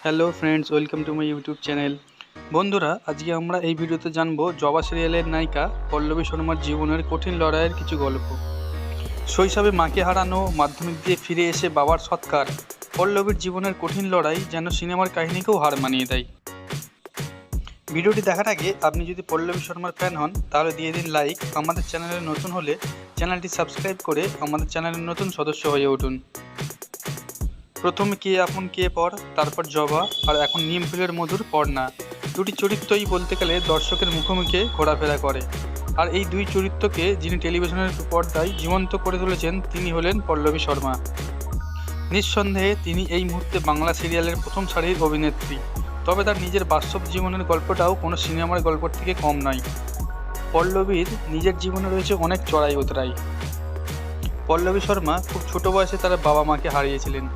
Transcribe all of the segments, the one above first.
Hello friends, welcome to my YouTube channel. বন্ধুরা, আজকে আমরা এই ভিডিওতে জানবো জবা সিরিয়ালের নায়িকা পল্লবী শর্মার জীবনের কঠিন লড়াইয়ের কিছু গল্প। শৈশবে মাকে হারানো, মাধ্যমিক দিয়ে ফিরে এসে বাবার সৎকার, পল্লবীর জীবনের কঠিন লড়াই যেন সিনেমার কাহিনীকেও হার মানিয়ে দেয়। ভিডিওটি দেখার আগে আপনি যদি পল্লবী শর্মার ফ্যান হন তাহলে দিয়ে দিন লাইক। আমাদের চ্যানেলে নতুন হলে চ্যানেলটি সাবস্ক্রাইব করে আমাদের চ্যানেলের নতুন সদস্য হয়ে উঠুন। প্রথমে কে আপন কে পর, তারপর জবা, আর এখন নিম ফুলের মধুর পর্ণা। দুটি চরিত্রই বলতে গেলে দর্শকের মুখোমুখি ঘোরাফেরা করে। আর এই দুই চরিত্রকে যিনি টেলিভিশনের পর্দায় জীবন্ত করে তুলেছেন তিনি হলেন পল্লবী শর্মা। নিঃসন্দেহে তিনি এই মুহূর্তে বাংলা সিরিয়ালের প্রথম সারির অভিনেত্রী। তবে তার নিজের বাস্তব জীবনের গল্পটাও কোনো সিনেমার গল্পের থেকে কম নয়। পল্লবীর নিজের জীবনে রয়েছে অনেক চড়াই উতরাই। পল্লবী শর্মা খুব ছোট বয়সে তার বাবা মাকে হারিয়েছিলেন।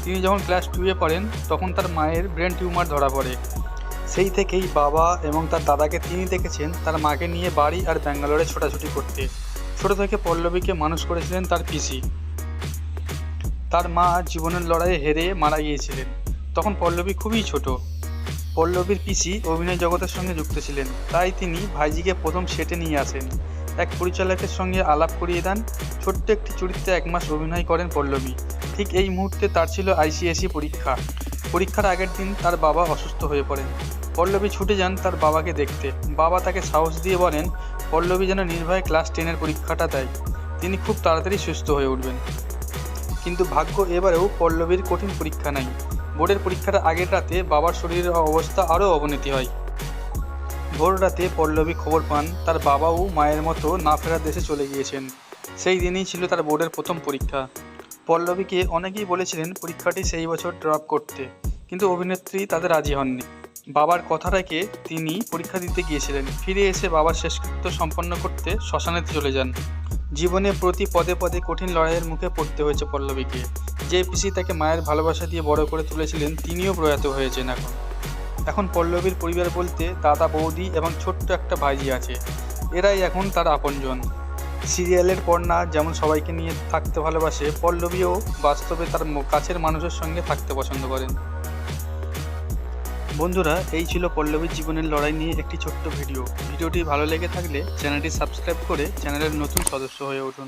তিনি যখন ক্লাস 2-এ পড়েন তখন তার মায়ের ব্রেন টিউমার ধরা পড়ে। সেই থেকেই বাবা এবং তার দাদাকে তিনি দেখেছেন তার মাকে নিয়ে বাড়ি আর ব্যাঙ্গালোরে ছোটাছুটি করতে। ছোট থেকে পল্লবীকে মানুষ করেছিলেন তার পিসি। তার মা জীবনের লড়াইয়ে হেরে মারা গিয়েছিলেন। তখন পল্লবী খুবই ছোট। পল্লবীর পিসি অভিনয় জগতের সঙ্গে যুক্ত ছিলেন, তাই তিনি ভাইজিকে প্রথম সেটে নিয়ে আসেন। এক পরিচালকের সঙ্গে আলাপ করিয়ে দেন। ছোট্ট একটি চরিত্রে 1 মাস অভিনয় করেন পল্লবী। ঠিক এই মুহূর্তে তার ছিল আইসিএসসি পরীক্ষা। পরীক্ষার আগের দিন তার বাবা অসুস্থ হয়ে পড়েন। পল্লবী ছুটে যান তার বাবাকে দেখতে। বাবা তাকে সাহস দিয়ে বলেন পল্লবী যেন নির্ভয়ে ক্লাস 10-এর পরীক্ষাটা দেয়, তিনি খুব তাড়াতাড়ি সুস্থ হয়ে উঠবেন। কিন্তু ভাগ্য এবারেও পল্লবীর কঠিন পরীক্ষা নাই। বোর্ডের পরীক্ষার আগের রাতে বাবার শরীরের অবস্থা আরও অবনতি হয়। ভোর রাতে পল্লবী খবর পান তার বাবাও মায়ের মতো না ফেরার দেশে চলে গিয়েছেন। সেই দিনই ছিল তার বোর্ডের প্রথম পরীক্ষা। পল্লবীকে অনেকেই বলেছিলেন পরীক্ষাটি সেই বছর ড্রপ করতে, কিন্তু অভিনেত্রী তাদের রাজি হননি। বাবার কথা রেখে তিনি পরীক্ষা দিতে গিয়েছিলেন। ফিরে এসে বাবার শেষকৃত্য সম্পন্ন করতে শ্মশানে চলে যান। জীবনে প্রতি পদে পদে কঠিন লড়াইয়ের মুখে পড়তে হয়েছে পল্লবীকে। যে পিসি তাকে মায়ের ভালোবাসা দিয়ে বড় করে তুলেছিলেন তিনিও প্রয়াত হয়েছেন। এখন পল্লবীর পরিবার বলতে দাদা, বৌদি এবং ছোট্ট একটা ভাইজি আছে। এরাই এখন তার আপনজন। সিরিয়ালের পর্ণা যেমন সবাইকে নিয়ে থাকতে ভালোবাসে, পল্লবীও বাস্তবে তার কাছের মানুষের সঙ্গে থাকতে পছন্দ করেন। বন্ধুরা, এই ছিল পল্লবীর জীবনের লড়াই নিয়ে একটি ছোট্ট ভিডিওটি ভালো লেগে থাকলে চ্যানেলটি সাবস্ক্রাইব করে চ্যানেলের নতুন সদস্য হয়ে উঠুন।